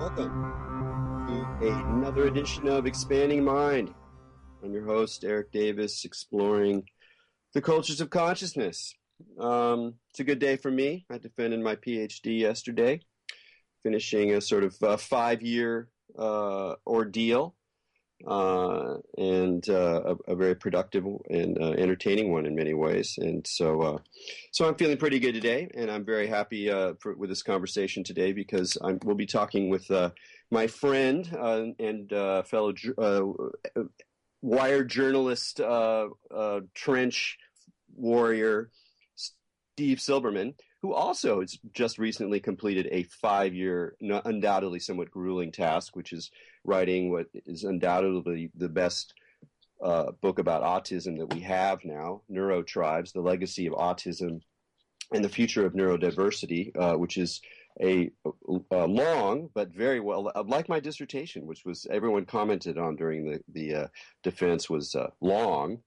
Welcome to another edition of Expanding Mind. I'm your host, Erik Davis, exploring the cultures of consciousness. It's a good day for me. I defended my PhD yesterday, finishing a sort of 5-year ordeal, and a very productive and entertaining one in many ways. And so I'm feeling pretty good today, and I'm very happy with this conversation today because we'll be talking with my friend and fellow Wired journalist, trench warrior, Steve Silberman, who also has just recently completed a 5-year, undoubtedly somewhat grueling task, which is writing what is undoubtedly the best book about autism that we have now, NeuroTribes, The Legacy of Autism and the Future of Neurodiversity, which is a long but very well, like my dissertation, which was everyone commented on during the defense was long.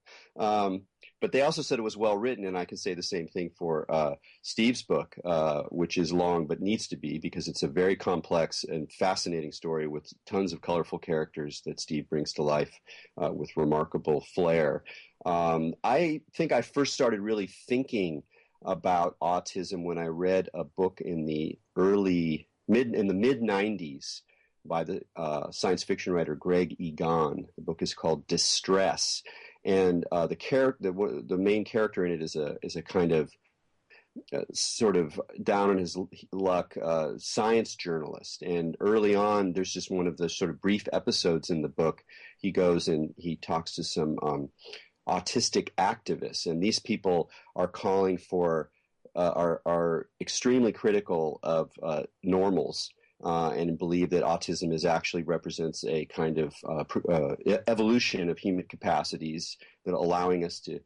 But they also said it was well written, and I can say the same thing for Steve's book, which is long but needs to be because it's a very complex and fascinating story with tons of colorful characters that Steve brings to life with remarkable flair. I think I first started really thinking about autism when I read a book in the mid-90s by the science fiction writer Greg Egan. The book is called Distress, and the main character in it is a kind of sort of down on his luck science journalist. And early on, there's just one of the sort of brief episodes in the book. He goes and he talks to some autistic activists, and these people are calling for are extremely critical of normals and believe that autism actually represents a kind of evolution of human capacities that are allowing us to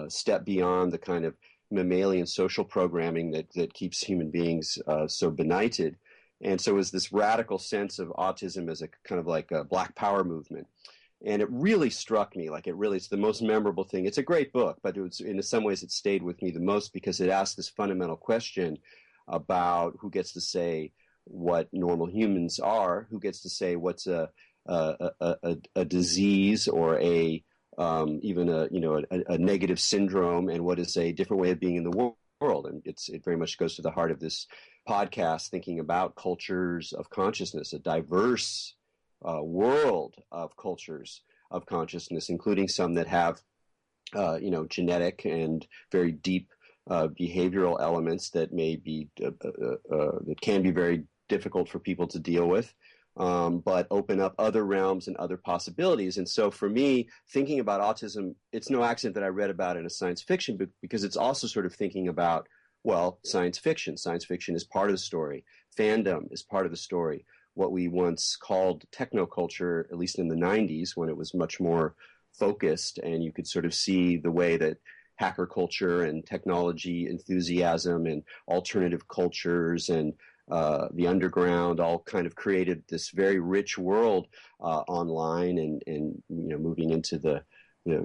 step beyond the kind of mammalian social programming that keeps human beings so benighted. And so it was this radical sense of autism as a kind of like a Black Power movement. And it really struck me, it's the most memorable thing. It's a great book, but in some ways it stayed with me the most because it asked this fundamental question about who gets to say what normal humans are, who gets to say what's a disease or even a negative syndrome, and what is a different way of being in the world. And it very much goes to the heart of this podcast, thinking about cultures of consciousness, a diverse world of cultures of consciousness, including some that have, genetic and very deep behavioral elements that may be that can be very difficult for people to deal with, but open up other realms and other possibilities. And so, for me, thinking about autism, it's no accident that I read about it in a science fiction book because it's also sort of thinking about, well, science fiction. Science fiction is part of the story. Fandom is part of the story. What we once called technoculture, at least in the 90s, when it was much more focused, and you could sort of see the way that hacker culture and technology enthusiasm and alternative cultures and the underground all kind of created this very rich world online, and moving into the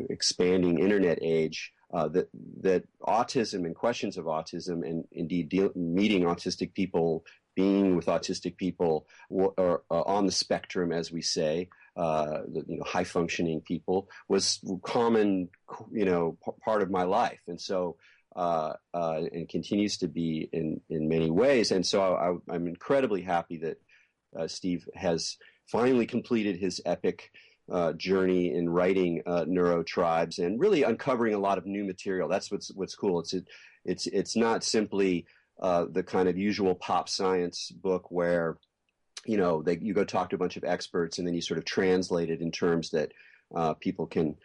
expanding internet age. That autism and questions of autism, and indeed meeting autistic people, being with autistic people or on the spectrum, as we say, high functioning people, was common, part of my life, and so and continues to be in many ways. And so I'm incredibly happy that Steve has finally completed his epic journey in writing NeuroTribes and really uncovering a lot of new material. That's what's cool. It's not simply the kind of usual pop science book where you go talk to a bunch of experts and then you sort of translate it in terms that people can,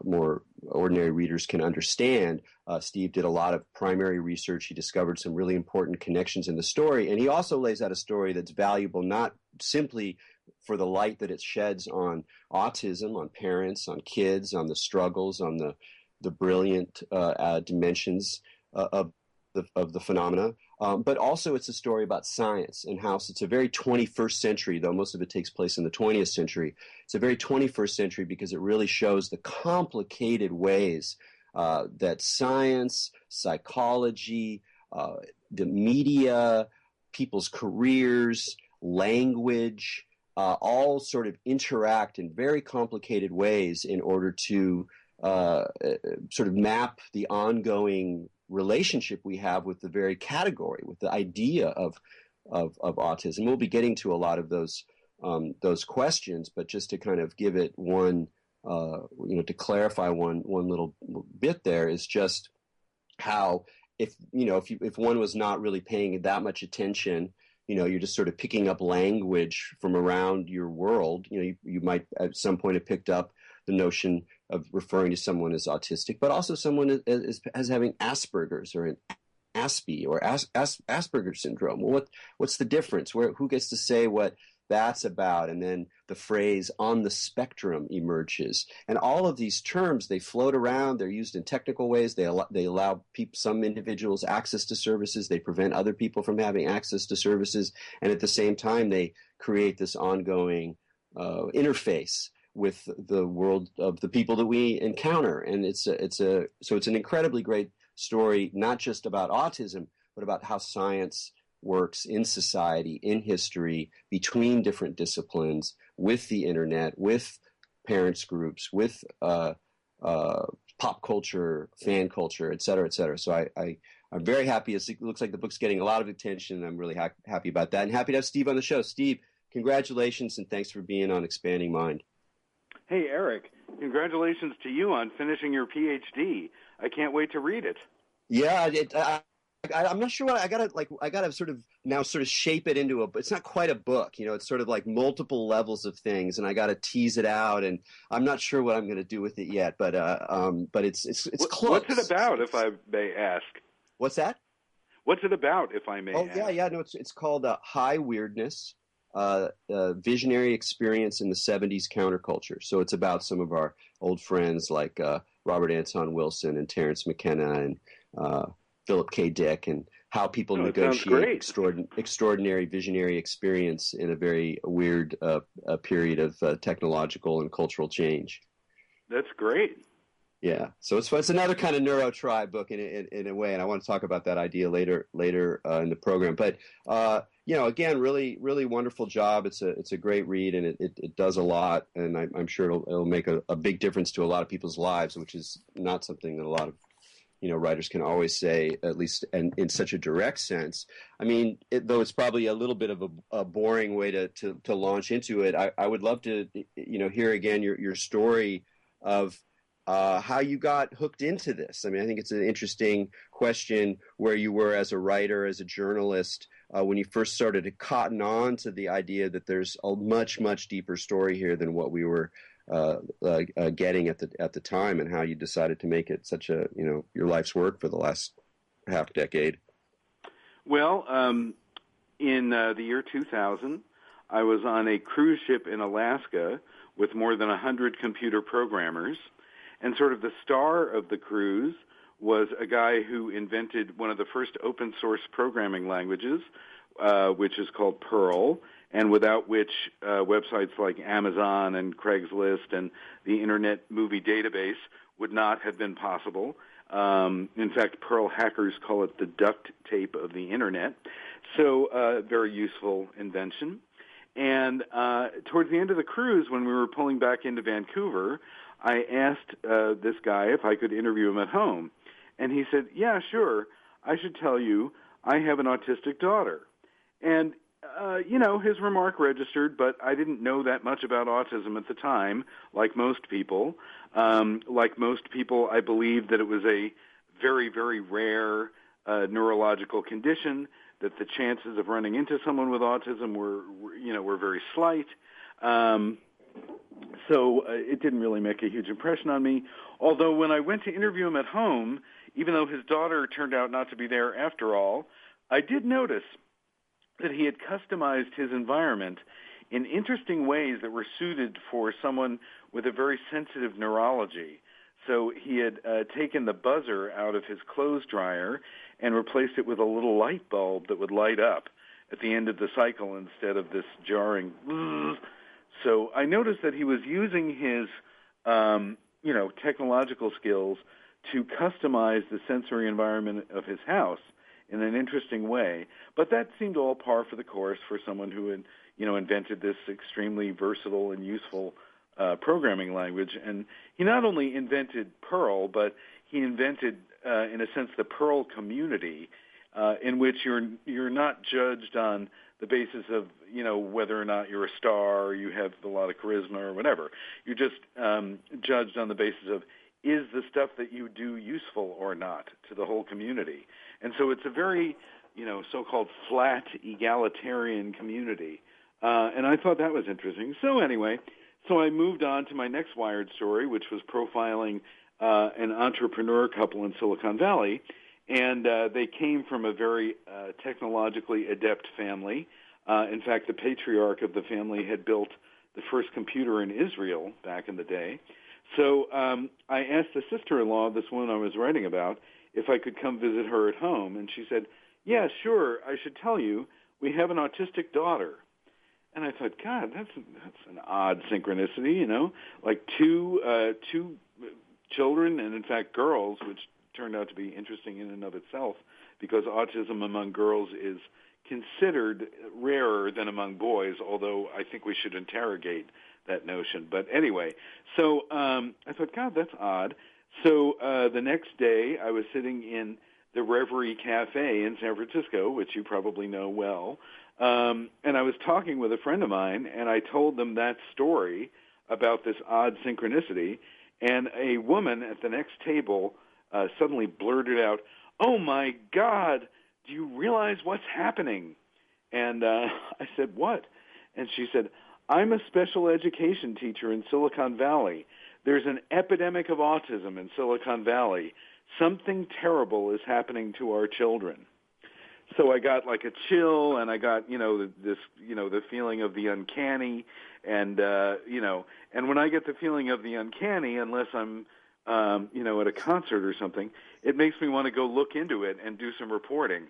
more ordinary readers can understand. Steve did a lot of primary research. He discovered some really important connections in the story, and he also lays out a story that's valuable not simply for the light that it sheds on autism, on parents, on kids, on the struggles, on the brilliant dimensions of the phenomena, but also it's a story about science and how it's a very 21st century, though most of it takes place in the 20th century. It's a very 21st century because it really shows the complicated ways that science, psychology, the media, people's careers, language, all sort of interact in very complicated ways in order to sort of map the ongoing relationship we have with the very category, with the idea of autism. We'll be getting to a lot of those questions, but just to kind of give it one, to clarify one little bit there is just how if one was not really paying that much attention, you're just sort of picking up language from around your world. You might at some point have picked up the notion of referring to someone as autistic, but also someone as having Asperger's or an Aspie or Asperger's syndrome. Well, what's the difference? Who gets to say what that's about? And then the phrase "on the spectrum" emerges, and all of these terms, they float around. They're used in technical ways. They allow some individuals access to services. They prevent other people from having access to services, and at the same time, they create this ongoing interface with the world of the people that we encounter. And it's an incredibly great story, not just about autism, but about how science works in society, in history, between different disciplines, with the internet, with parents groups, with pop culture, fan culture, et cetera, et cetera. So I'm very happy. It looks like the book's getting a lot of attention, and I'm really happy about that. And happy to have Steve on the show. Steve, congratulations, and thanks for being on Expanding Mind. Hey, Erik, congratulations to you on finishing your PhD. I can't wait to read it. Yeah, I'm not sure what I gotta sort of shape it into it's not quite a book, it's sort of like multiple levels of things, and I gotta tease it out, and I'm not sure what I'm going to do with it yet, but it's close. What's it about, if I may ask? What's that? What's it about, if I may ask? No, it's called High Weirdness. Visionary experience in the 70s counterculture. So it's about some of our old friends like Robert Anton Wilson and Terence McKenna and Philip K. Dick, and how people negotiate extraordinary visionary experience in a very weird period of technological and cultural change. That's great. Yeah, so it's another kind of NeuroTribe book in a way, and I want to talk about that idea later in the program. But again, really really wonderful job. It's a great read, and it does a lot, and I'm sure it'll make a big difference to a lot of people's lives, which is not something that a lot of writers can always say, at least in such a direct sense. I mean, though it's probably a little bit of a boring way to launch into it. I would love to hear again your story of how you got hooked into this. I mean, I think it's an interesting question where you were as a writer, as a journalist, when you first started to cotton on to the idea that there's a much, much deeper story here than what we were getting at the time, and how you decided to make it such a, your life's work for the last half decade. Well, in the year 2000, I was on a cruise ship in Alaska with more than 100 computer programmers. And sort of the star of the cruise was a guy who invented one of the first open source programming languages, which is called Perl, and without which websites like Amazon and Craigslist and the Internet Movie Database would not have been possible. In fact, Perl hackers call it the duct tape of the Internet. So very useful invention. And towards the end of the cruise, when we were pulling back into Vancouver, I asked this guy if I could interview him at home. And he said, yeah, sure. I should tell you, I have an autistic daughter. And, his remark registered, but I didn't know that much about autism at the time, like most people. I believed that it was a very, very rare neurological condition, that the chances of running into someone with autism were very slight. So it didn't really make a huge impression on me. Although when I went to interview him at home, even though his daughter turned out not to be there after all, I did notice that he had customized his environment in interesting ways that were suited for someone with a very sensitive neurology. So he had taken the buzzer out of his clothes dryer and replaced it with a little light bulb that would light up at the end of the cycle instead of this jarring bzzz. So I noticed that he was using his, technological skills to customize the sensory environment of his house in an interesting way. But that seemed all par for the course for someone who had, invented this extremely versatile and useful programming language. And he not only invented Perl, but he invented, in a sense, the Perl community, in which you're not judged on the basis of, whether or not you're a star or you have a lot of charisma or whatever. You're just judged on the basis of, is the stuff that you do useful or not to the whole community? And so it's a very, so-called flat egalitarian community. And I thought that was interesting. So anyway, I moved on to my next Wired story, which was profiling an entrepreneur couple in Silicon Valley. And they came from a very technologically adept family. In fact, the patriarch of the family had built the first computer in Israel back in the day. So I asked the sister-in-law of this woman I was writing about if I could come visit her at home. And she said, yeah, sure, I should tell you, we have an autistic daughter. And I thought, God, that's an odd synchronicity, like two children, and in fact girls, which turned out to be interesting in and of itself, because autism among girls is considered rarer than among boys, although I think we should interrogate that notion. But anyway, so I thought, God, that's odd. So the next day I was sitting in the Reverie Cafe in San Francisco, which you probably know well, and I was talking with a friend of mine, and I told them that story about this odd synchronicity, and a woman at the next table suddenly blurted out, "Oh, my God, do you realize what's happening?" And I said, "What?" And she said, "I'm a special education teacher in Silicon Valley. There's an epidemic of autism in Silicon Valley. Something terrible is happening to our children." So I got like a chill, and I got, the feeling of the uncanny, and, and when I get the feeling of the uncanny, unless I'm, at a concert or something, it makes me want to go look into it and do some reporting.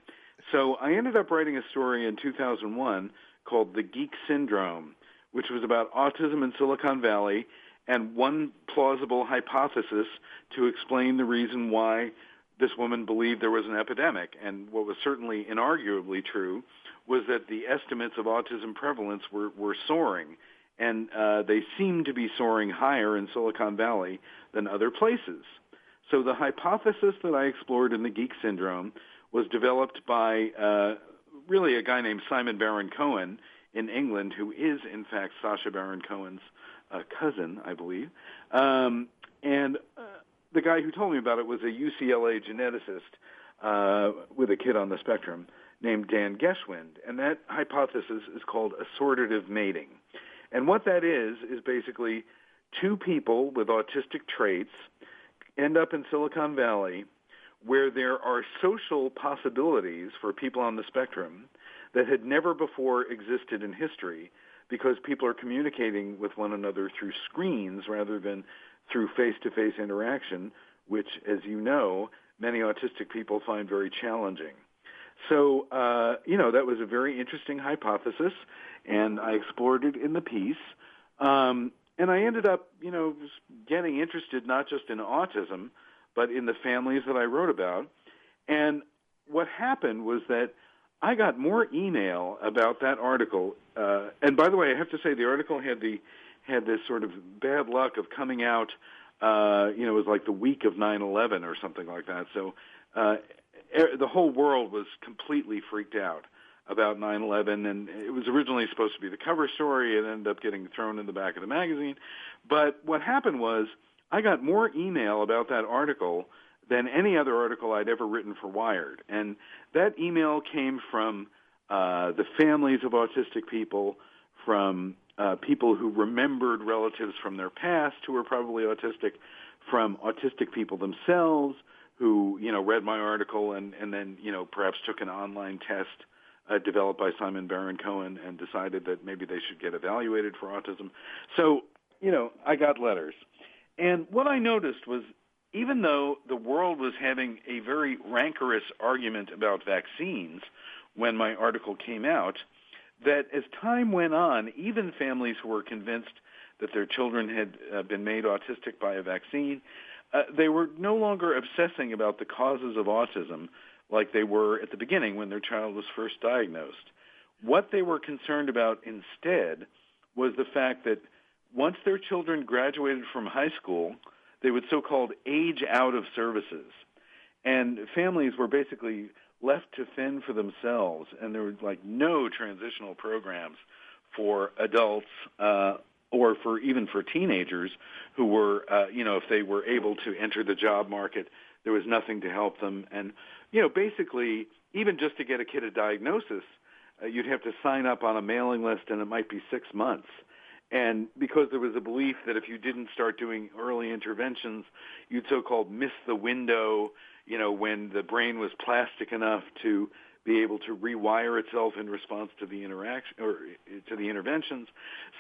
So I ended up writing a story in 2001 called The Geek Syndrome, which was about autism in Silicon Valley and one plausible hypothesis to explain the reason why this woman believed there was an epidemic. And what was certainly inarguably true was that the estimates of autism prevalence were soaring, and they seemed to be soaring higher in Silicon Valley than other places. So the hypothesis that I explored in The Geek Syndrome was developed by really a guy named Simon Baron-Cohen in England, who is, in fact, Sacha Baron Cohen's cousin, I believe. The guy who told me about it was a UCLA geneticist with a kid on the spectrum named Dan Geschwind. And that hypothesis is called assortative mating. And what that is basically two people with autistic traits end up in Silicon Valley where there are social possibilities for people on the spectrum that had never before existed in history, because people are communicating with one another through screens rather than through face-to-face interaction, which, as you know, many autistic people find very challenging. So, that was a very interesting hypothesis, and I explored it in the piece. And I ended up, getting interested not just in autism, but in the families that I wrote about. And what happened was that I got more email about that article. And by the way, I have to say the article had this sort of bad luck of coming out, it was like the week of 9/11 or something like that. So the whole world was completely freaked out about 9/11, and it was originally supposed to be the cover story. It ended up getting thrown in the back of the magazine. But what happened was I got more email about that article than any other article I'd ever written for Wired. And that email came from the families of autistic people, from people who remembered relatives from their past who were probably autistic, from autistic people themselves who, read my article and then, perhaps took an online test developed by Simon Baron-Cohen and decided that maybe they should get evaluated for autism. So, I got letters. And what I noticed was, even though the world was having a very rancorous argument about vaccines when my article came out, that as time went on, even families who were convinced that their children had been made autistic by a vaccine, they were no longer obsessing about the causes of autism, like they were at the beginning when their child was first diagnosed. What they were concerned about instead was the fact that once their children graduated from high school, they would so-called age out of services. And families were basically left to fend for themselves, and there was like no transitional programs for adults or for even for teenagers who were, if they were able to enter the job market, there was nothing to help them. And, basically, even just to get a kid a diagnosis, you'd have to sign up on a mailing list, and it might be 6 months. And because there was a belief that if you didn't start doing early interventions, you'd so-called miss the window, when the brain was plastic enough to be able to rewire itself in response to the interaction or to the interventions.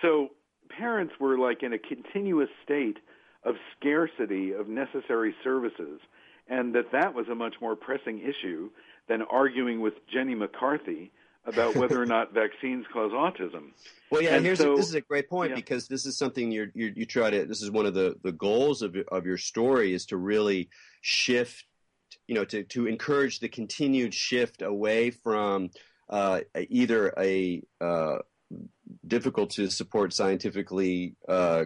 So parents were like in a continuous state of scarcity of necessary services, and that was a much more pressing issue than arguing with Jenny McCarthy about whether or not vaccines cause autism. Well, yeah, this is a great point, because this is something you try to. This is one of the goals of your story, is to really shift, to encourage the continued shift away from either a difficult to support scientifically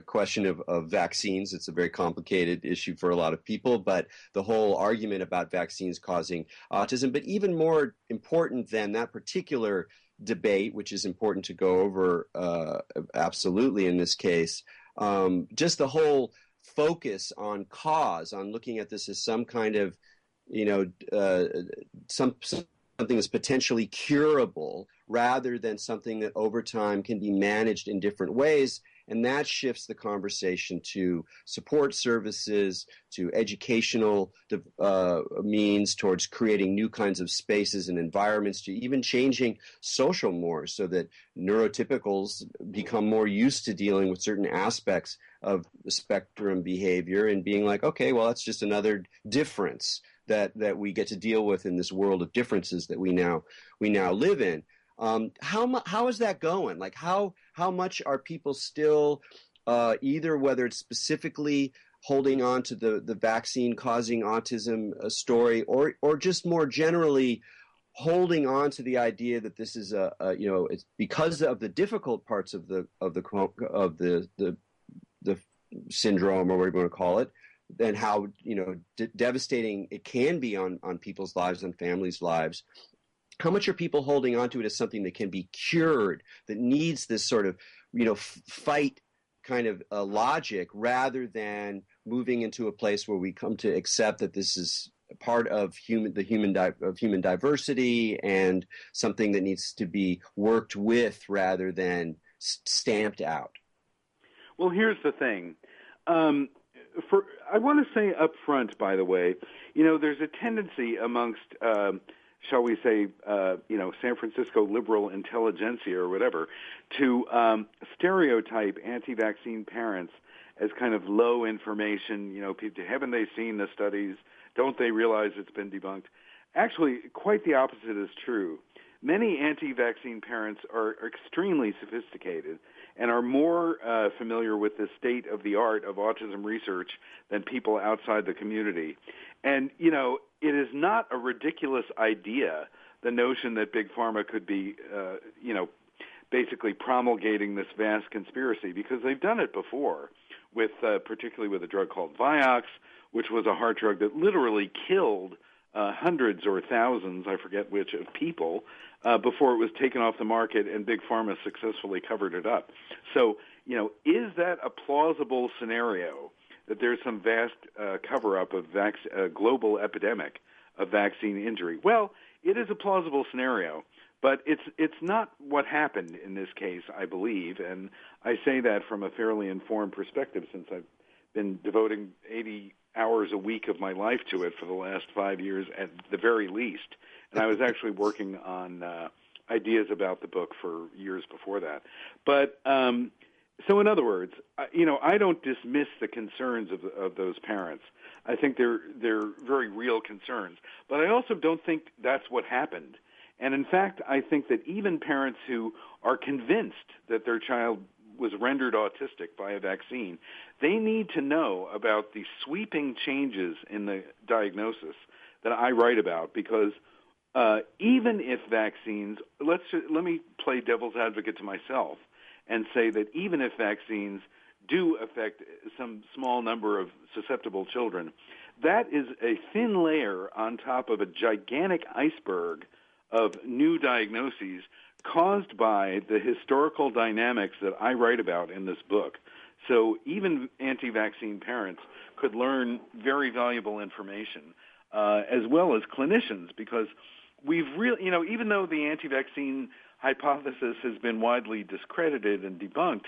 question of vaccines. It's a very complicated issue for a lot of people, but the whole argument about vaccines causing autism. But even more important than that particular debate, which is important to go over absolutely in this case, just the whole focus on cause, on looking at this as some kind of, something that's potentially curable, rather than something that over time can be managed in different ways. And that shifts the conversation to support services, to educational means, towards creating new kinds of spaces and environments, to even changing social mores so that neurotypicals become more used to dealing with certain aspects of the spectrum behavior and being like, okay, well, that's just another difference that we get to deal with in this world of differences that we now live in. How is that going? Like, how much are people still either, whether it's specifically holding on to the vaccine causing autism story, or just more generally holding on to the idea that this is it's because of the difficult parts of the syndrome, or whatever you want to call it, and how devastating it can be on people's lives and families' lives. How much are people holding on to it as something that can be cured, that needs this sort of fight kind of logic, rather than moving into a place where we come to accept that this is part of human diversity and something that needs to be worked with rather than stamped out? Well, here's the thing. I want to say up front, by the way, there's a tendency amongst, shall we say, San Francisco liberal intelligentsia or whatever, to stereotype anti-vaccine parents as kind of low information. Haven't they seen the studies? Don't they realize it's been debunked? Actually, quite the opposite is true. Many anti-vaccine parents are extremely sophisticated and are more familiar with the state of the art of autism research than people outside the community. And, it is not a ridiculous idea, the notion that Big Pharma could be, basically promulgating this vast conspiracy, because they've done it before, particularly with a drug called Vioxx, which was a heart drug that literally killed hundreds or thousands, I forget which, of people before it was taken off the market, and Big Pharma successfully covered it up. So, is that a plausible scenario, that there's some vast cover-up of global epidemic of vaccine injury? Well, it is a plausible scenario, but it's not what happened in this case, I believe, and I say that from a fairly informed perspective, since I've been devoting 80 hours a week of my life to it for the last 5 years at the very least. And I was actually working on ideas about the book for years before that. But so in other words, I don't dismiss the concerns of those parents. I think they're very real concerns. But I also don't think that's what happened. And in fact, I think that even parents who are convinced that their child was rendered autistic by a vaccine, they need to know about the sweeping changes in the diagnosis that I write about, because even if vaccines, let me play devil's advocate to myself and say that even if vaccines do affect some small number of susceptible children, that is a thin layer on top of a gigantic iceberg of new diagnoses caused by the historical dynamics that I write about in this book. So even anti-vaccine parents could learn very valuable information, as well as clinicians, because we've really, even though the anti-vaccine hypothesis has been widely discredited and debunked,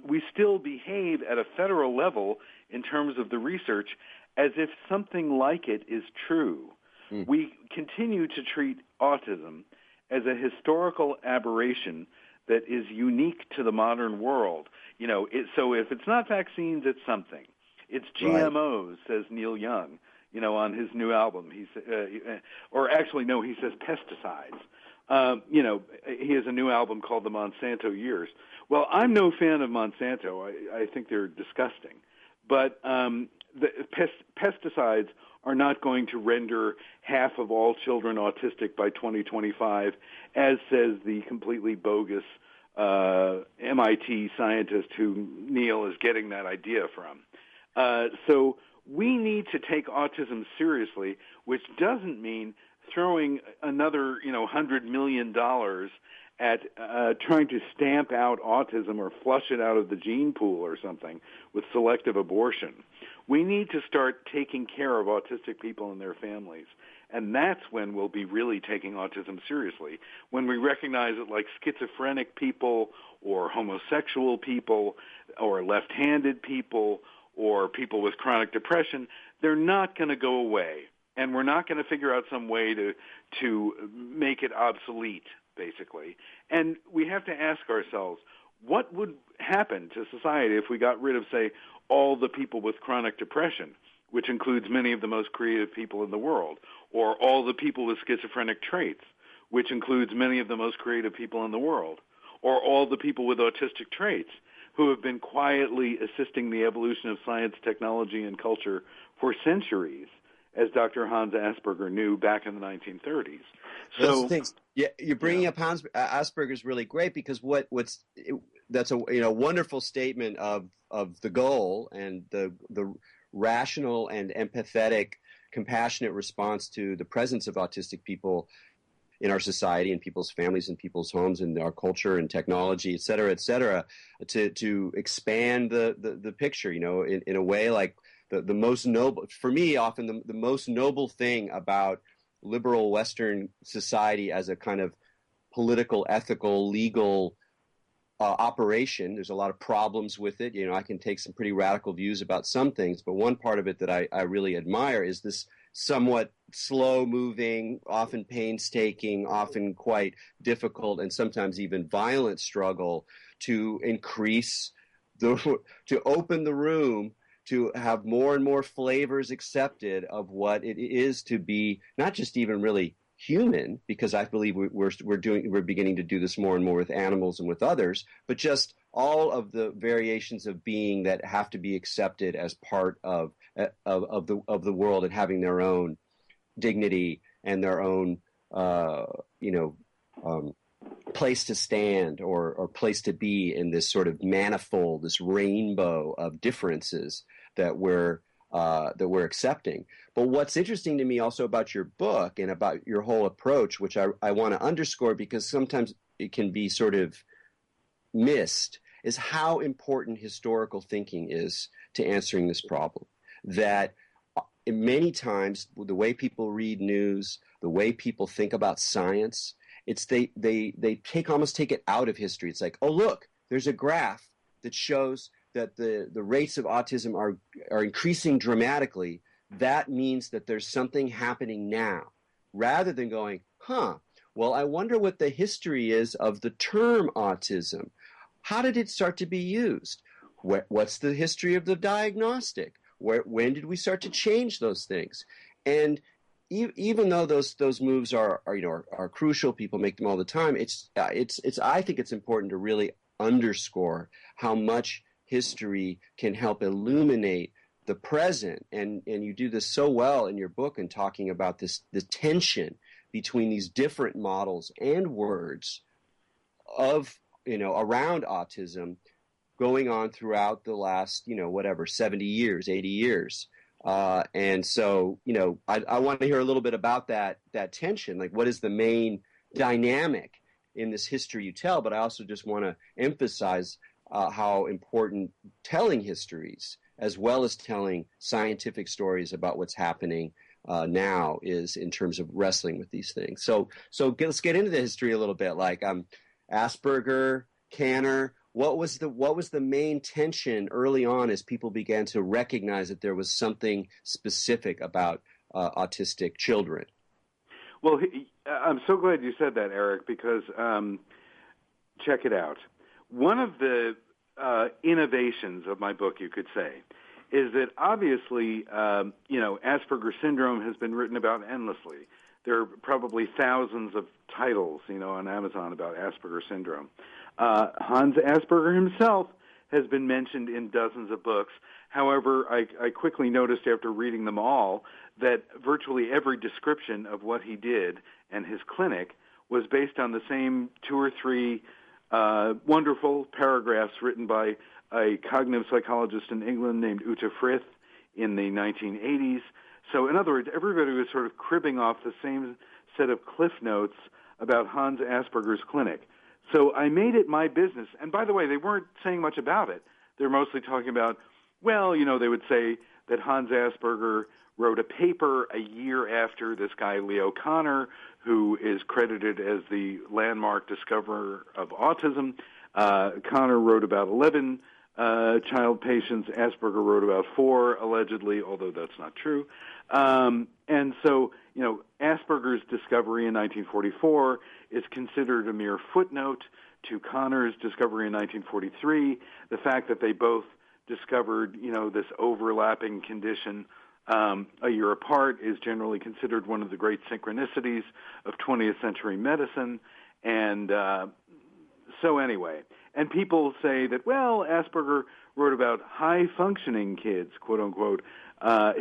we still behave at a federal level in terms of the research as if something like it is true. We continue to treat autism as a historical aberration that is unique to the modern world. So if it's not vaccines, it's something. It's GMOs, says Neil Young, on his new album. He says pesticides. He has a new album called The Monsanto Years. Well, I'm no fan of Monsanto. I think they're disgusting. But the pesticides are not going to render half of all children autistic by 2025, as says the completely bogus MIT scientist who Neil is getting that idea from. So we need to take autism seriously, which doesn't mean throwing another, $100 million at trying to stamp out autism or flush it out of the gene pool or something with selective abortion. We need to start taking care of autistic people and their families. And that's when we'll be really taking autism seriously, when we recognize that like schizophrenic people or homosexual people or left-handed people or people with chronic depression, they're not going to go away. And we're not going to figure out some way to make it obsolete, basically. And we have to ask ourselves, what would happen to society if we got rid of, say, all the people with chronic depression, which includes many of the most creative people in the world, or all the people with schizophrenic traits, which includes many of the most creative people in the world, or all the people with autistic traits who have been quietly assisting the evolution of science, technology, and culture for centuries, as Dr. Hans Asperger knew back in the 1930s. So, yeah, you're bringing up Asperger's really great, because that's a wonderful statement of the goal and the rational and empathetic, compassionate response to the presence of autistic people in our society and people's families and people's homes and our culture and technology, et cetera, to expand the picture, in a way like the most noble, for me, often the most noble thing about liberal Western society as a kind of political, ethical, legal operation. There's a lot of problems with it. I can take some pretty radical views about some things, but one part of it that I really admire is this somewhat slow-moving, often painstaking, often quite difficult, and sometimes even violent struggle to to open the room, to have more and more flavors accepted of what it is to be not just even really human, because I believe we're beginning to do this more and more with animals and with others, but just all of the variations of being that have to be accepted as part of the world and having their own dignity and their own place to stand or place to be in this sort of manifold, this rainbow of differences that we're accepting. But what's interesting to me also about your book and about your whole approach, which I want to underscore because sometimes it can be sort of missed, is how important historical thinking is to answering this problem. That many times the way people read news, the way people think about science, it's they almost take it out of history. It's like, oh, look, there's a graph that shows that the rates of autism are increasing dramatically. That means that there's something happening now, rather than going, well, I wonder what the history is of the term autism. How did it start to be used? What's the history of the diagnostic? When did we start to change those things? And even though those moves are crucial, people make them all the time. I think it's important to really underscore how much history can help illuminate the present, and you do this so well in your book in talking about the tension between these different models and words of, around autism going on throughout the last, 70 years, 80 years. And so, I want to hear a little bit about that tension. Like, what is the main dynamic in this history you tell? But I also just want to emphasize how important telling histories as well as telling scientific stories about what's happening now is in terms of wrestling with these things. So let's get into the history a little bit. Like Asperger, Kanner. What was the main tension early on as people began to recognize that there was something specific about autistic children? Well, I'm so glad you said that, Erik, because check it out. One of the innovations of my book, you could say, is that obviously, Asperger syndrome has been written about endlessly. There are probably thousands of titles, on Amazon about Asperger syndrome. Hans Asperger himself has been mentioned in dozens of books. However, I quickly noticed after reading them all that virtually every description of what he did and his clinic was based on the same 2 or 3 wonderful paragraphs written by a cognitive psychologist in England named Uta Frith in the 1980s. So in other words, everybody was sort of cribbing off the same set of cliff notes about Hans Asperger's clinic. So I made it my business. And by the way, they weren't saying much about it. They're mostly talking about, they would say that Hans Asperger wrote a paper a year after this guy, Leo Kanner, who is credited as the landmark discoverer of autism. Kanner wrote about 11 child patients. Asperger wrote about 4, allegedly, although that's not true. And so, Asperger's discovery in 1944 is considered a mere footnote to Kanner's discovery in 1943. The fact that they both discovered, this overlapping condition a year apart is generally considered one of the great synchronicities of 20th century medicine. And so anyway, and people say that, Asperger wrote about high-functioning kids, quote-unquote,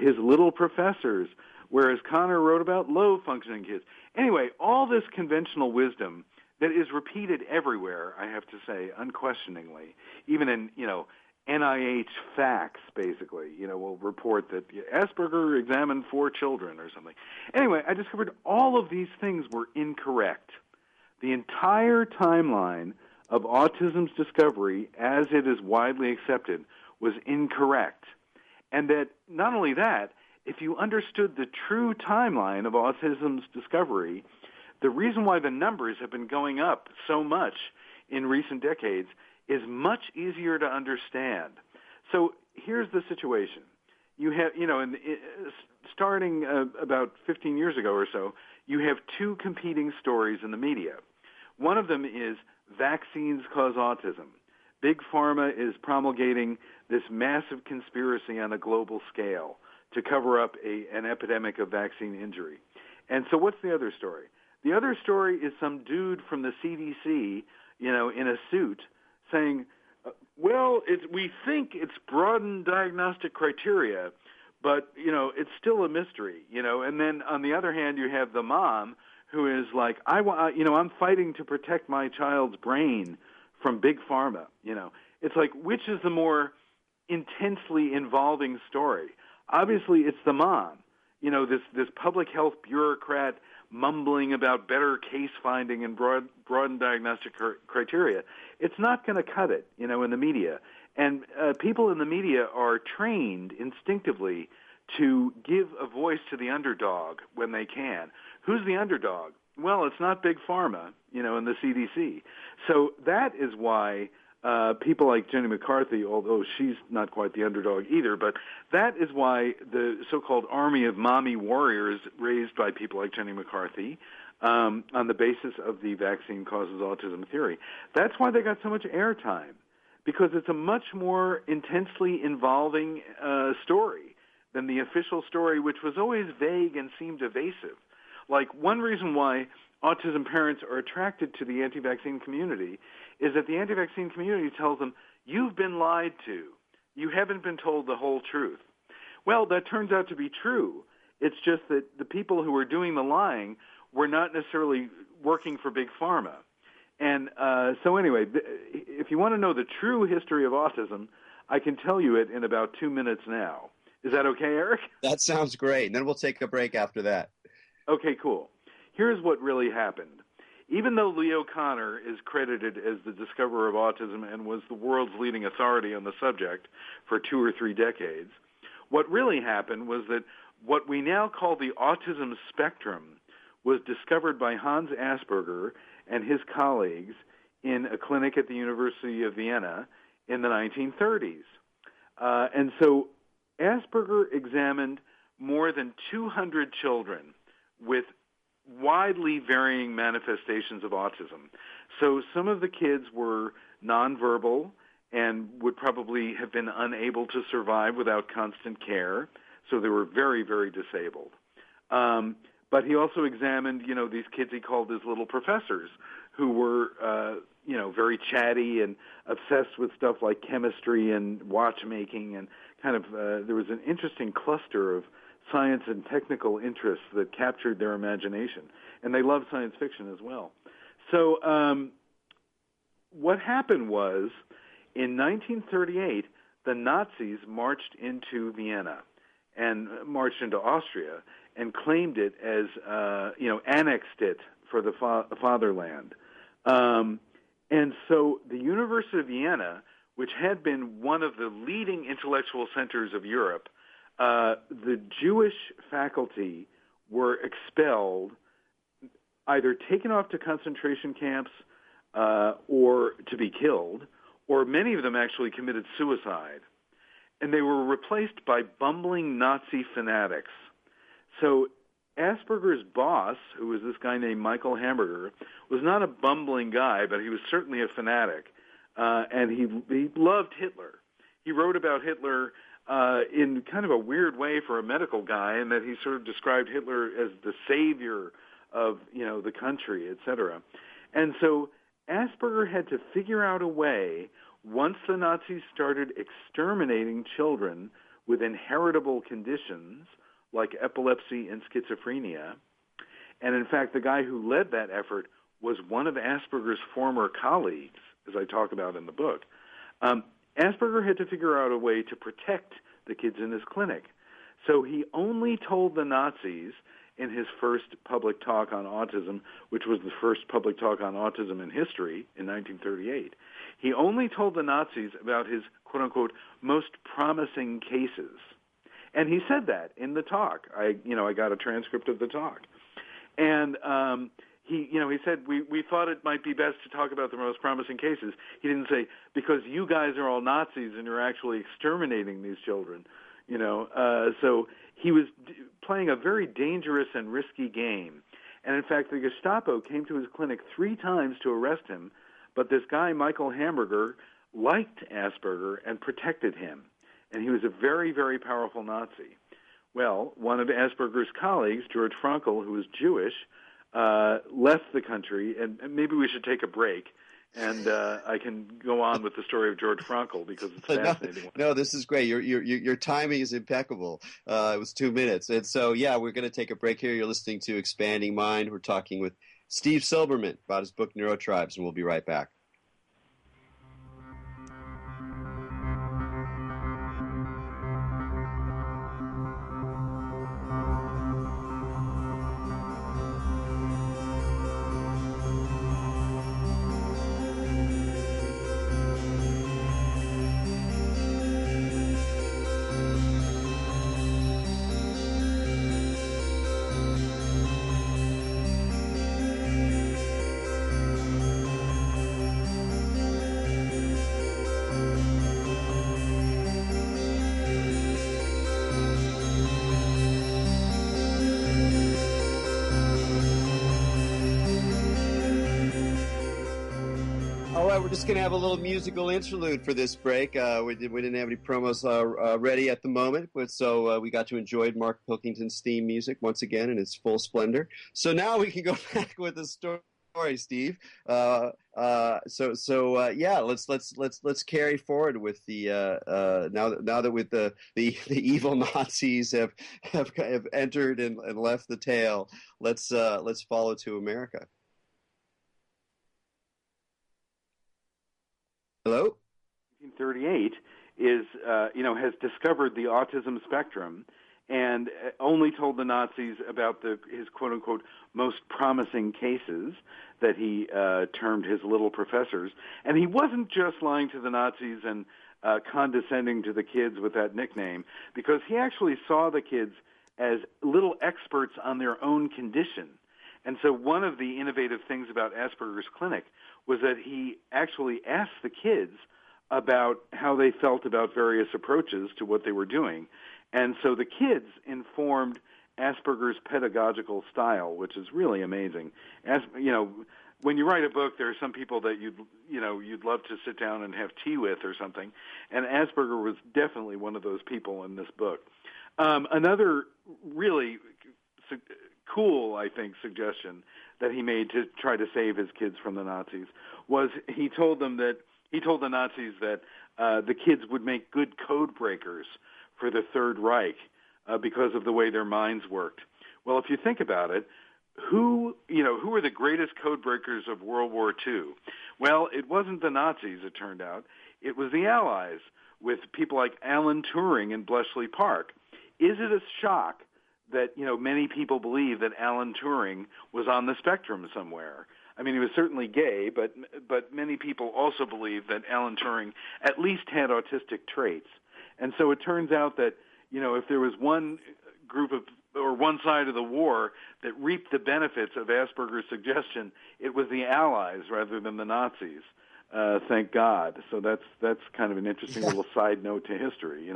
his little professors, whereas Kanner wrote about low-functioning kids. Anyway, all this conventional wisdom that is repeated everywhere, I have to say, unquestioningly, even in, NIH facts, basically, will report that Asperger examined 4 children or something. Anyway, I discovered all of these things were incorrect. The entire timeline of autism's discovery, as it is widely accepted, was incorrect. And that, not only that, if you understood the true timeline of autism's discovery, the reason why the numbers have been going up so much in recent decades is much easier to understand. So here's the situation. You have, starting about 15 years ago or so, you have 2 competing stories in the media. One of them is vaccines cause autism. Big Pharma is promulgating this massive conspiracy on a global scale to cover up an epidemic of vaccine injury. And so what's the other story? The other story is some dude from the CDC, in a suit saying, we think it's broadened diagnostic criteria, but, it's still a mystery, And then on the other hand, you have the mom who is like, I'm fighting to protect my child's brain from Big Pharma, It's like, which is the more intensely involving story? Obviously, it's the mom, this public health bureaucrat mumbling about better case finding and broadened diagnostic criteria. It's not going to cut it, in the media. And people in the media are trained instinctively to give a voice to the underdog when they can. Who's the underdog? Well, it's not Big Pharma, in the CDC. So that is why people like Jenny McCarthy, although she's not quite the underdog either, but that is why the so-called army of mommy warriors raised by people like Jenny McCarthy on the basis of the vaccine causes autism theory, that's why they got so much airtime, because it's a much more intensely involving story than the official story, which was always vague and seemed evasive. Like, one reason why autism parents are attracted to the anti-vaccine community is that the anti-vaccine community tells them, you've been lied to. You haven't been told the whole truth. Well, that turns out to be true. It's just that the people who were doing the lying were not necessarily working for Big Pharma. And so anyway, if you want to know the true history of autism, I can tell you it in about 2 minutes now. Is that okay, Erik? That sounds great. And then we'll take a break after that. Okay, cool. Here's what really happened. Even though Leo Kanner is credited as the discoverer of autism and was the world's leading authority on the subject for 2 or 3 decades, what really happened was that what we now call the autism spectrum was discovered by Hans Asperger and his colleagues in a clinic at the University of Vienna in the 1930s. And so Asperger examined more than 200 children with widely varying manifestations of autism. So some of the kids were nonverbal and would probably have been unable to survive without constant care, so they were very, very disabled. But he also examined, these kids he called his little professors, who were, very chatty and obsessed with stuff like chemistry and watchmaking, and kind of there was an interesting cluster of science and technical interests that captured their imagination. And they loved science fiction as well. So what happened was, in 1938, the Nazis marched into Vienna and marched into Austria and claimed it as, annexed it for the fatherland. And so the University of Vienna, which had been one of the leading intellectual centers of Europe, the Jewish faculty were expelled, either taken off to concentration camps or to be killed, or many of them actually committed suicide. And they were replaced by bumbling Nazi fanatics. So Asperger's boss, who was this guy named Michael Hamburger, was not a bumbling guy, but he was certainly a fanatic. And he loved Hitler. He wrote about Hitler in kind of a weird way for a medical guy, in that he sort of described Hitler as the savior of, the country, et cetera. And so Asperger had to figure out a way, once the Nazis started exterminating children with inheritable conditions like epilepsy and schizophrenia. And in fact, the guy who led that effort was one of Asperger's former colleagues, as I talk about in the book. Asperger had to figure out a way to protect the kids in his clinic. So he only told the Nazis in his first public talk on autism, which was the first public talk on autism in history in 1938, he only told the Nazis about his, quote-unquote, most promising cases. And he said that in the talk. I got a transcript of the talk. And he said, we thought it might be best to talk about the most promising cases. He didn't say, because you guys are all Nazis and you're actually exterminating these children. So he was playing a very dangerous and risky game. And in fact, the Gestapo came to his clinic 3 times to arrest him, but this guy, Michael Hamburger, liked Asperger and protected him. And he was a very, very powerful Nazi. Well, one of Asperger's colleagues, George Frankl, who was Jewish, left the country, and maybe we should take a break, and I can go on with the story of George Frankl because it's fascinating. No, this is great. Your timing is impeccable. It was 2 minutes. And so, we're going to take a break here. You're listening to Expanding Mind. We're talking with Steve Silberman about his book, NeuroTribes, and we'll be right back. We're just going to have a little musical interlude for this break. We didn't have any promos ready at the moment, but so we got to enjoy Mark Pilkington's theme music once again in its full splendor. So now we can go back with the story story, Steve. Yeah, let's carry forward with the now that with the evil Nazis have entered and left the tale. Let's follow to America. Hello? 1938 is, has discovered the autism spectrum and only told the Nazis about his quote-unquote most promising cases that he termed his little professors. And he wasn't just lying to the Nazis and condescending to the kids with that nickname, because he actually saw the kids as little experts on their own condition. And so one of the innovative things about Asperger's Clinic was that he actually asked the kids about how they felt about various approaches to what they were doing. And so the kids informed Asperger's pedagogical style, which is really amazing. As you know, when you write a book, there are some people that you'd love to sit down and have tea with or something. And Asperger was definitely one of those people in this book. Another really cool, I think, suggestion that he made to try to save his kids from the Nazis was he told the Nazis that the kids would make good code breakers for the Third Reich because of the way their minds worked. Well, if you think about it, who were the greatest code breakers of World War II? Well, it wasn't the Nazis, it turned out. It was the Allies, with people like Alan Turing in Bletchley Park. Is it a shock that many people believe that Alan Turing was on the spectrum somewhere? I mean, he was certainly gay, but many people also believe that Alan Turing at least had autistic traits. And so it turns out that, if there was one group of, or one side of the war that reaped the benefits of Asperger's suggestion, it was the Allies rather than the Nazis. Thank God. So that's kind of an interesting little side note to history,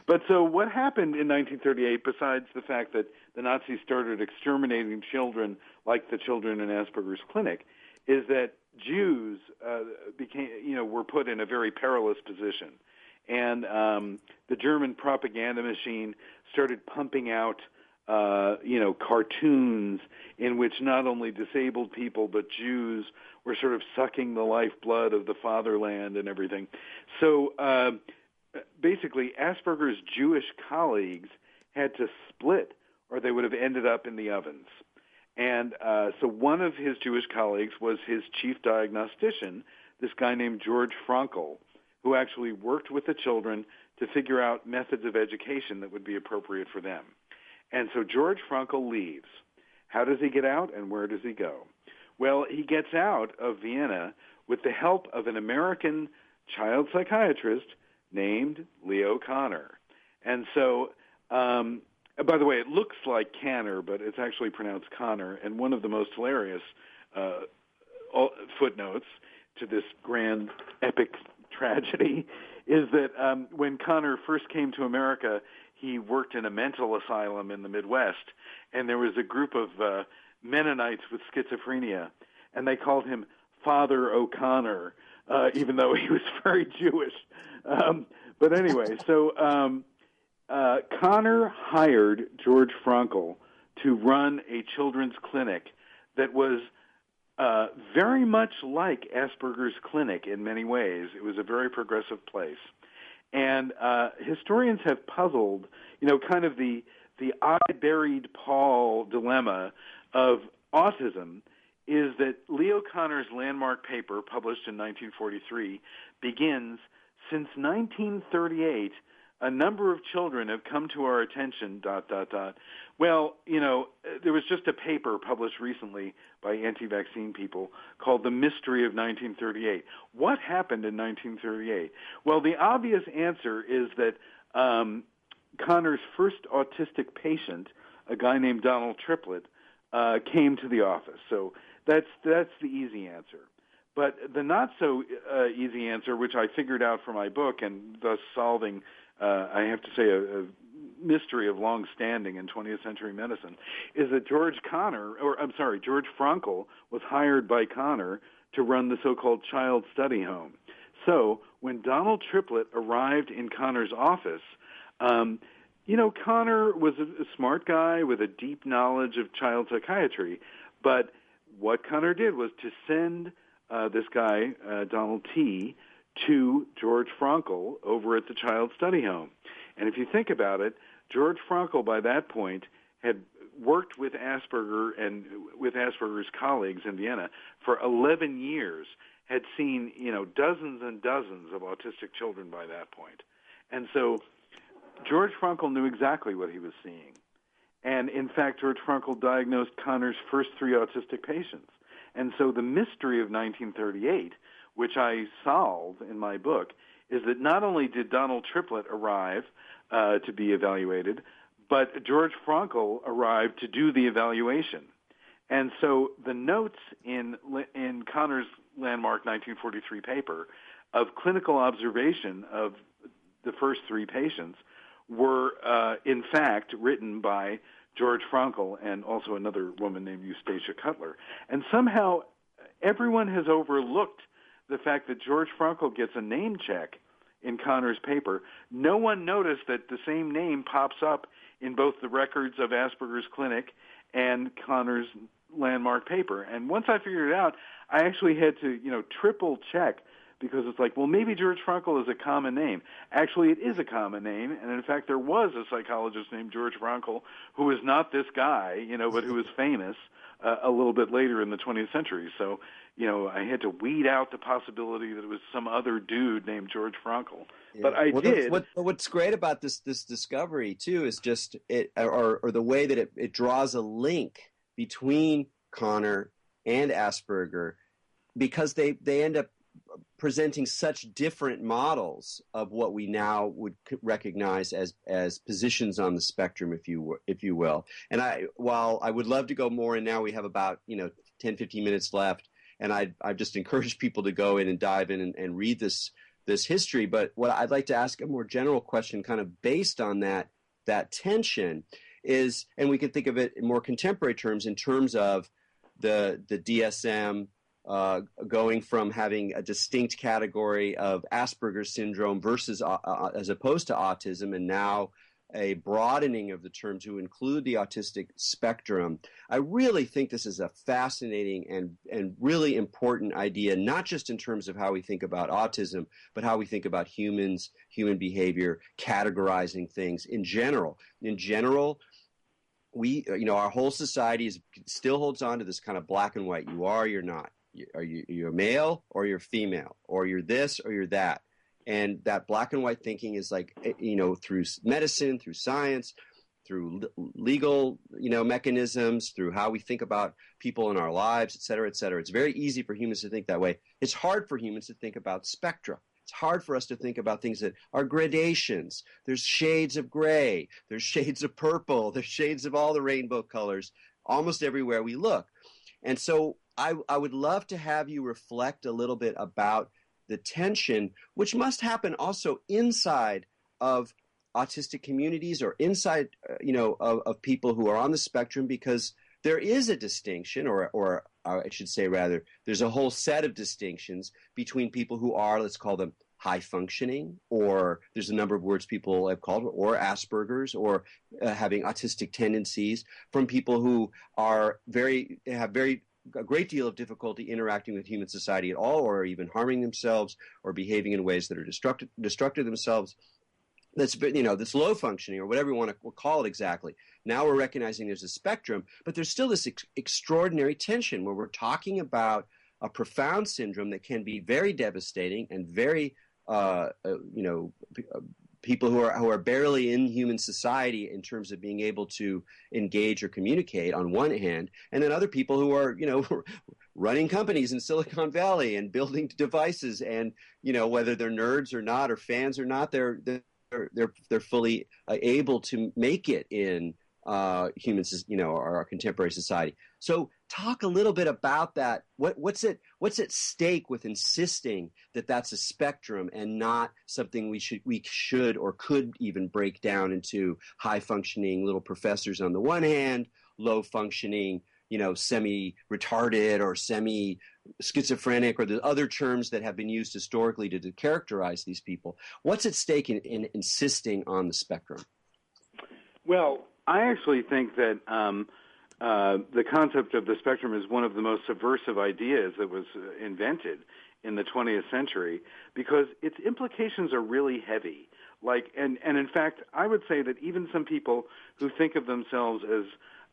But so what happened in 1938, besides the fact that the Nazis started exterminating children like the children in Asperger's Clinic, is that Jews were put in a very perilous position. And the German propaganda machine started pumping out cartoons in which not only disabled people but Jews were sort of sucking the lifeblood of the fatherland and everything. So basically, Asperger's Jewish colleagues had to split, or they would have ended up in the ovens. And so one of his Jewish colleagues was his chief diagnostician, this guy named George Frankl, who actually worked with the children to figure out methods of education that would be appropriate for them. And so George Frankl leaves. How does he get out, and where does he go? Well, he gets out of Vienna with the help of an American child psychiatrist named Leo Kanner. And so, by the way, it looks like Kanner, but it's actually pronounced Connor. And one of the most hilarious footnotes to this grand epic tragedy is that when Connor first came to America, he worked in a mental asylum in the Midwest, and there was a group of Mennonites with schizophrenia, and they called him Father O'Connor, even though he was very Jewish. But anyway, so Connor hired George Frankl to run a children's clinic that was very much like Asperger's Clinic in many ways. It was a very progressive place. And historians have puzzled, kind of the I-buried Paul dilemma of autism is that Leo Kanner's landmark paper, published in 1943, begins, since 1938, a number of children have come to our attention, ... Well, there was just a paper published recently by anti-vaccine people called The Mystery of 1938. What happened in 1938? Well, the obvious answer is that Connor's first autistic patient, a guy named Donald Triplett, came to the office. So that's the easy answer. But the not-so-easy answer, which I figured out for my book and thus solving, I have to say, a mystery of long standing in 20th century medicine, is that George Frankl was hired by Kanner to run the so-called child study home. So when Donald Triplett arrived in Kanner's office, Kanner was a smart guy with a deep knowledge of child psychiatry, but what Connor did was to send this guy, Donald T., to George Frankl over at the Child Study Home. And if you think about it, George Frankl by that point had worked with Asperger and with Asperger's colleagues in Vienna for 11 years, had seen, dozens and dozens of autistic children by that point. And so George Frankl knew exactly what he was seeing. And in fact, George Frankl diagnosed Connor's first 3 autistic patients. And so the mystery of 1938, which I solve in my book, is that not only did Donald Triplett arrive to be evaluated, but George Frankl arrived to do the evaluation. And so the notes in Connor's landmark 1943 paper of clinical observation of the first 3 patients were, in fact, written by George Frankl and also another woman named Eustacia Cutler. And somehow everyone has overlooked the fact that George Frankl gets a name check in Connor's paper. No one noticed that the same name pops up in both the records of Asperger's Clinic and Connor's landmark paper. And once I figured it out, I actually had to, triple check, because it's like, well, maybe George Frankl is a common name. Actually, it is a common name, and in fact, there was a psychologist named George Frankl who was not this guy, but who was famous a little bit later in the 20th century. So, I had to weed out the possibility that it was some other dude named George Frankl. Yeah. But I did. What's great about this discovery too is just or the way that it draws a link between Connor and Asperger, because they end up presenting such different models of what we now would recognize as positions on the spectrum, if you will. And while I would love to go more, and now we have about 10, 15 minutes left, and I just encourage people to go in and dive in and read this history. But what I'd like to ask a more general question, kind of based on that tension, is, and we can think of it in more contemporary terms, in terms of the DSM going from having a distinct category of Asperger's syndrome versus as opposed to autism, and now a broadening of the term to include the autistic spectrum. I really think this is a fascinating and really important idea, not just in terms of how we think about autism, but how we think about humans, human behavior, categorizing things in general. In general, we, our whole society still holds on to this kind of black and white. You are, you're not. You're male or you're female, or you're this or you're that. And that black and white thinking is like, through medicine, through science, through legal, mechanisms, through how we think about people in our lives, et cetera, et cetera. It's very easy for humans to think that way. It's hard for humans to think about spectra. It's hard for us to think about things that are gradations. There's shades of gray. There's shades of purple. There's shades of all the rainbow colors almost everywhere we look. And so I would love to have you reflect a little bit about the tension, which must happen also inside of autistic communities, or inside, of people who are on the spectrum, because there is a distinction, or I should say rather, there's a whole set of distinctions between people who are, let's call them high functioning, or there's a number of words people have called, or Asperger's, or having autistic tendencies, from people who are have a great deal of difficulty interacting with human society at all, or even harming themselves, or behaving in ways that are destructive themselves. That's low functioning, or whatever you want to call it exactly. Now we're recognizing there's a spectrum, but there's still this extraordinary tension where we're talking about a profound syndrome that can be very devastating and very, people who are barely in human society in terms of being able to engage or communicate on one hand, and then other people who are, running companies in Silicon Valley and building devices, and, whether they're nerds or not, or fans or not, they're fully able to make it in humans, our contemporary society. So talk a little bit about that. What's at stake with insisting that that's a spectrum and not something we should or could even break down into high functioning little professors on the one hand, low functioning, semi-retarded or semi-schizophrenic, or the other terms that have been used historically to characterize these people. What's at stake in insisting on the spectrum? Well, I actually think that the concept of the spectrum is one of the most subversive ideas that was invented in the 20th century because its implications are really heavy. And in fact, I would say that even some people who think of themselves as,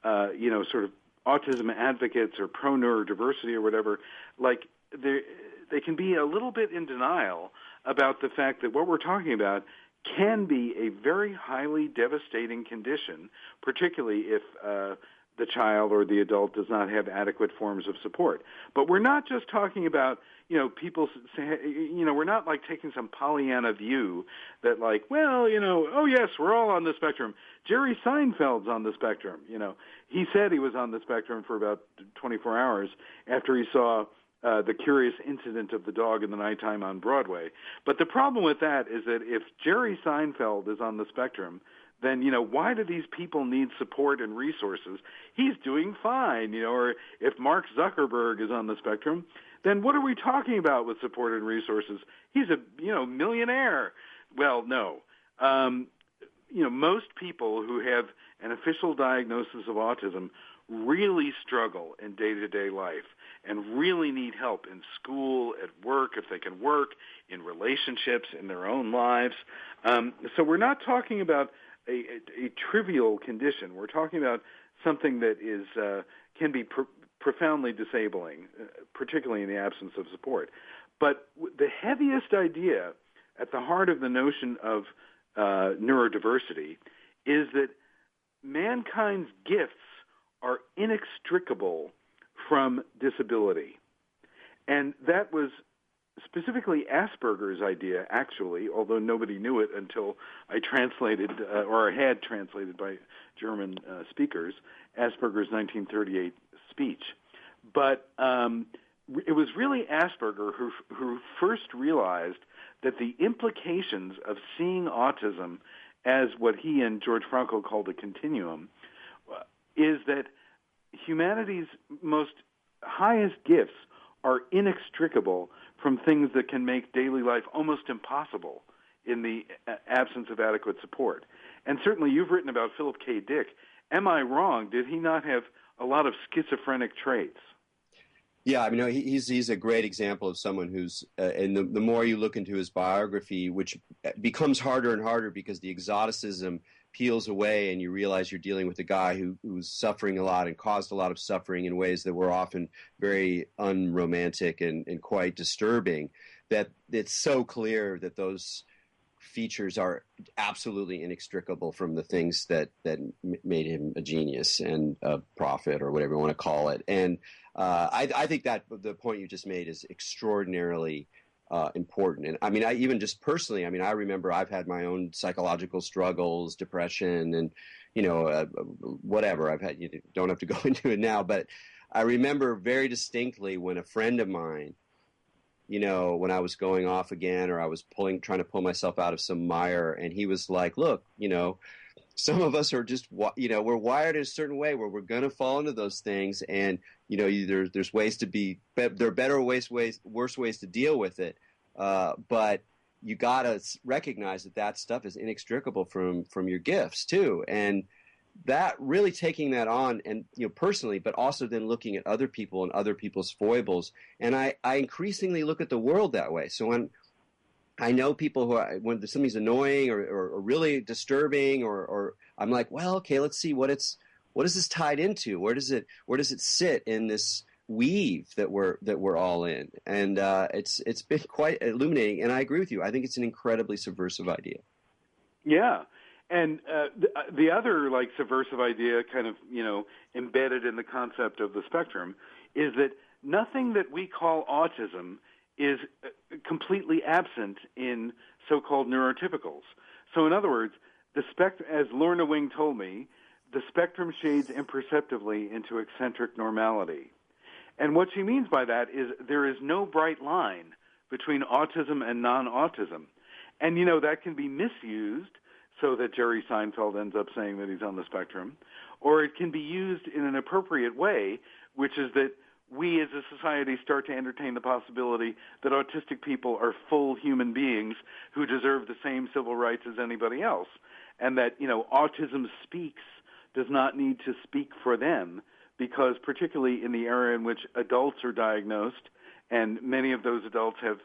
sort of autism advocates or pro-neurodiversity or whatever, they can be a little bit in denial about the fact that what we're talking about can be a very highly devastating condition, particularly if the child or the adult does not have adequate forms of support. But we're not just talking about, people say, we're not like taking some Pollyanna view that oh yes, we're all on the spectrum. Jerry Seinfeld's on the spectrum. He said he was on the spectrum for about 24 hours after he saw the curious incident of the dog in the nighttime on Broadway. But the problem with that is that if Jerry Seinfeld is on the spectrum, then, why do these people need support and resources? He's doing fine, or if Mark Zuckerberg is on the spectrum, then what are we talking about with support and resources? He's a, millionaire. Well, no. Most people who have an official diagnosis of autism really struggle in day-to-day life and really need help in school, at work, if they can work, in relationships, in their own lives. So we're not talking about a trivial condition. We're talking about something that is can be profoundly disabling, particularly in the absence of support. But the heaviest idea at the heart of the notion of neurodiversity is that mankind's gifts are inextricable from disability. And that was specifically Asperger's idea, actually, although nobody knew it until I translated, or had translated by German speakers, Asperger's 1938 speech. But it was really Asperger who first realized that the implications of seeing autism as what he and George Frankl called a continuum is that humanity's most highest gifts are inextricable from things that can make daily life almost impossible in the absence of adequate support. And certainly you've written about Philip K. Dick. Am I wrong? Did he not have a lot of schizophrenic traits? Yeah, I mean, he's a great example of someone who's, and the more you look into his biography, which becomes harder and harder because the exoticism peels away and you realize you're dealing with a guy who's suffering a lot and caused a lot of suffering in ways that were often very unromantic and quite disturbing, that it's so clear that those features are absolutely inextricable from the things that made him a genius and a prophet or whatever you want to call it. And I think that the point you just made is extraordinarily important. And I mean, I even just personally, I mean, I remember I've had my own psychological struggles, depression, and, whatever I've had. You don't have to go into it now, but I remember very distinctly when a friend of mine, when I was going off again, or I was trying to pull myself out of some mire, and he was like, look, some of us are just, we're wired in a certain way where we're going to fall into those things. And, there's ways to be, there are better ways, worse ways to deal with it. But you got to recognize that stuff is inextricable from your gifts too. And that really taking that on and, personally, but also then looking at other people and other people's foibles. And I increasingly look at the world that way. So when I know people when something's annoying or really disturbing, or I'm like, well, okay, let's see what is this tied into? Where does it sit in this weave that we're all in? And it's been quite illuminating. And I agree with you. I think it's an incredibly subversive idea. Yeah. And the other subversive idea kind of, embedded in the concept of the spectrum is that nothing that we call autism is completely absent in so-called neurotypicals. So in other words, as Lorna Wing told me, the spectrum shades imperceptibly into eccentric normality. And what she means by that is there is no bright line between autism and non-autism. And, that can be misused so that Jerry Seinfeld ends up saying that he's on the spectrum, or it can be used in an appropriate way, which is that we as a society start to entertain the possibility that autistic people are full human beings who deserve the same civil rights as anybody else, and that, autism speaks does not need to speak for them, because particularly in the era in which adults are diagnosed, and many of those adults have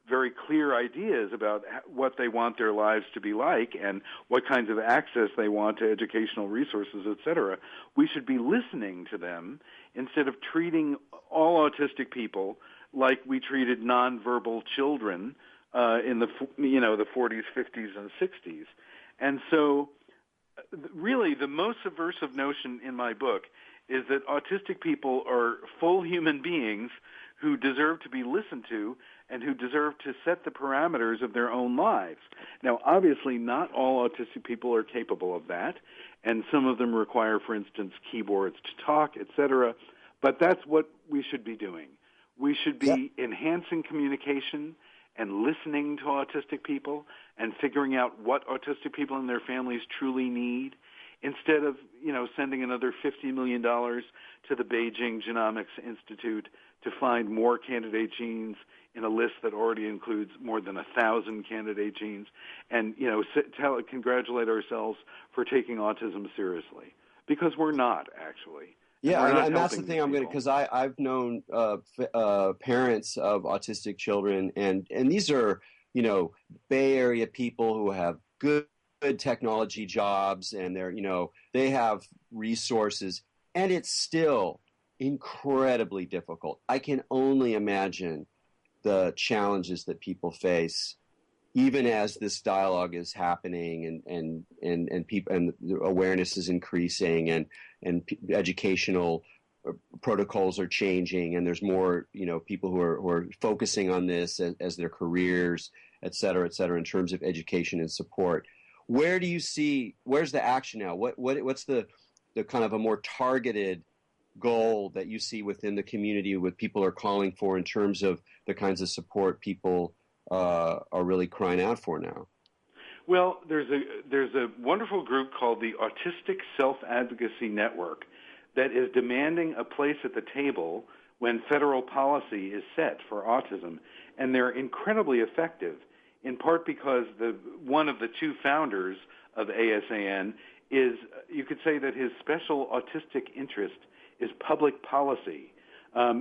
very clear ideas about what they want their lives to be like and what kinds of access they want to educational resources, et cetera, we should be listening to them instead of treating all autistic people like we treated nonverbal children in the 40s, 50s, and 60s. And so really the most subversive notion in my book is that autistic people are full human beings who deserve to be listened to and who deserve to set the parameters of their own lives. Now, obviously, not all autistic people are capable of that, and some of them require, for instance, keyboards to talk, et cetera, but that's what we should be doing. We should be enhancing communication and listening to autistic people and figuring out what autistic people and their families truly need, instead of, sending another $50 million to the Beijing Genomics Institute to find more candidate genes in a list that already includes more than 1,000 candidate genes, and congratulate ourselves for taking autism seriously, because we're not actually. Yeah, and that's the thing because I've known parents of autistic children, and these are Bay Area people who have good technology jobs, and they have resources, and it's still incredibly difficult. I can only imagine the challenges that people face, even as this dialogue is happening, and people, and the awareness is increasing, and educational protocols are changing, and there's more people who are focusing on this as their careers, et cetera, in terms of education and support. Where do you see? Where's the action now? What's the kind of a more targeted goal that you see within the community, what people are calling for in terms of the kinds of support people are really crying out for now? Well, there's a wonderful group called the Autistic Self-Advocacy Network that is demanding a place at the table when federal policy is set for autism, and they're incredibly effective, in part because one of the two founders of ASAN is, you could say that his special autistic interest is public policy.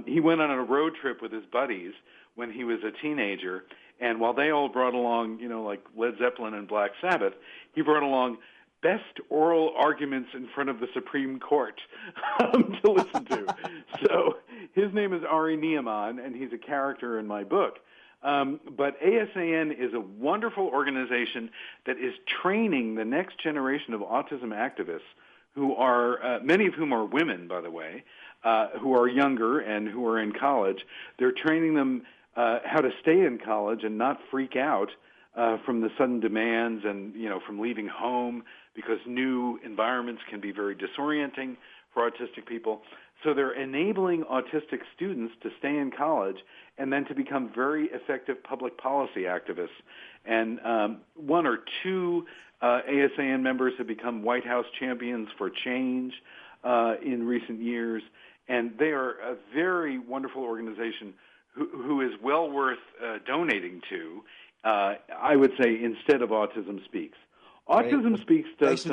He went on a road trip with his buddies when he was a teenager, and while they all brought along, like Led Zeppelin and Black Sabbath, he brought along best oral arguments in front of the Supreme Court to listen to. So his name is Ari Ne'eman, and he's a character in my book. But ASAN is a wonderful organization that is training the next generation of autism activists, who are, many of whom are women, by the way, who are younger and who are in college. They're training them how to stay in college and not freak out from the sudden demands and, from leaving home, because new environments can be very disorienting for autistic people. So they're enabling autistic students to stay in college and then to become very effective public policy activists. And one or two ASAN members have become White House champions for change in recent years. And they are a very wonderful organization who is well worth donating to, I would say, instead of Autism Speaks. Autism Speaks does some,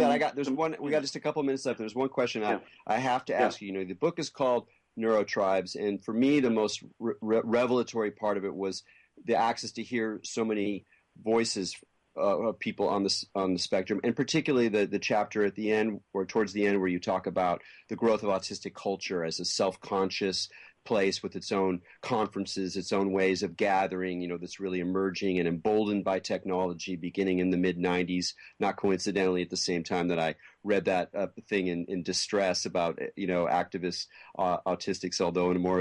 we got just a couple minutes left. There's one question I have to ask you. The book is called NeuroTribes, and for me, the most revelatory part of it was the access to hear so many voices of people on the spectrum, and particularly the chapter at the end, or towards the end, where you talk about the growth of autistic culture as a self-conscious place with its own conferences, its own ways of gathering, that's really emerging and emboldened by technology beginning in the mid-90s, not coincidentally at the same time that I read that thing in distress about, activist autistics, although in more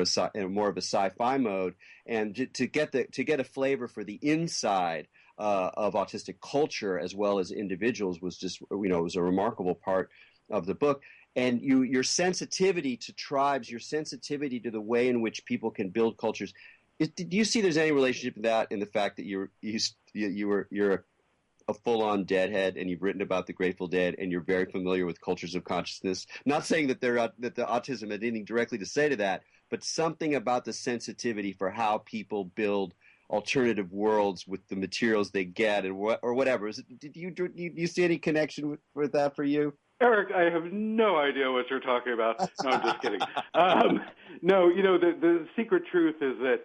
of a sci-fi mode, and to get a flavor for the inside of autistic culture as well as individuals was just, was a remarkable part of the book. And your sensitivity to tribes, your sensitivity to the way in which people can build cultures. Do you see there's any relationship to that in the fact that you're a full-on deadhead and you've written about the Grateful Dead and you're very familiar with cultures of consciousness? Not saying that that the autism had anything directly to say to that, but something about the sensitivity for how people build alternative worlds with the materials they get or whatever. Do you see any connection with that for you? Erik, I have no idea what you're talking about. No, I'm just kidding. No, the secret truth is that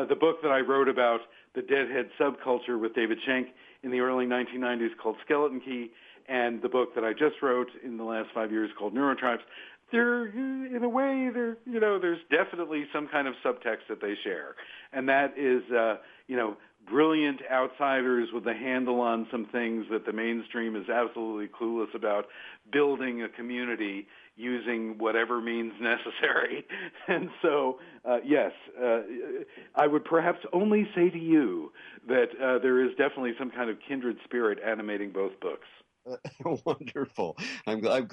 the book that I wrote about the deadhead subculture with David Schenk in the early 1990s called Skeleton Key, and the book that I just wrote in the last 5 years called NeuroTribes, in a way, there's definitely some kind of subtext that they share. And that is, brilliant outsiders with a handle on some things that the mainstream is absolutely clueless about, building a community using whatever means necessary. And so, yes, I would perhaps only say to you that there is definitely some kind of kindred spirit animating both books. Wonderful. I'm glad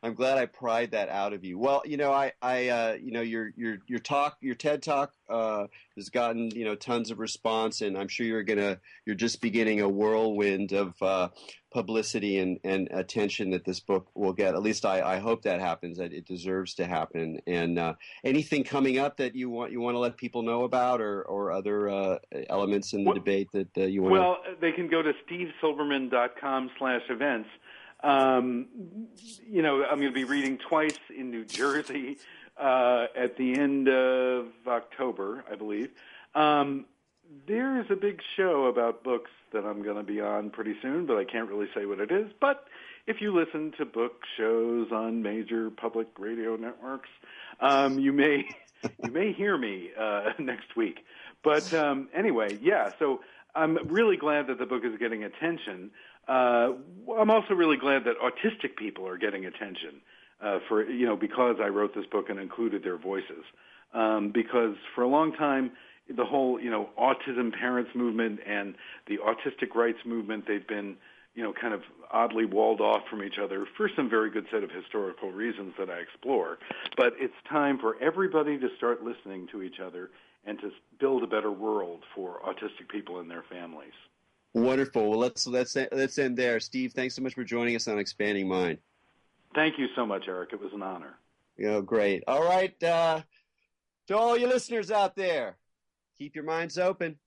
I pried that out of you. Well, your TED talk has gotten tons of response, and I'm sure you're just beginning a whirlwind of publicity and attention that this book will get. At least I hope that happens. That it deserves to happen. And anything coming up that you want to let people know about, or other elements in the debate that you want? Well, they can go to stevesilberman.com/events. I'm going to be reading twice in New Jersey at the end of October, I believe. There's a big show about books that I'm going to be on pretty soon, but I can't really say what it is. But if you listen to book shows on major public radio networks, you may hear me next week. But anyway, yeah, so I'm really glad that the book is getting attention. I'm also really glad that autistic people are getting attention because I wrote this book and included their voices. Because for a long time, the whole, autism parents movement and the autistic rights movement, they've been, kind of oddly walled off from each other for some very good set of historical reasons that I explore. But it's time for everybody to start listening to each other and to build a better world for autistic people and their families. Wonderful. Well, let's end there. Steve, thanks so much for joining us on Expanding Mind. Thank you so much, Erik. It was an honor. Great. All right. To all you listeners out there, keep your minds open.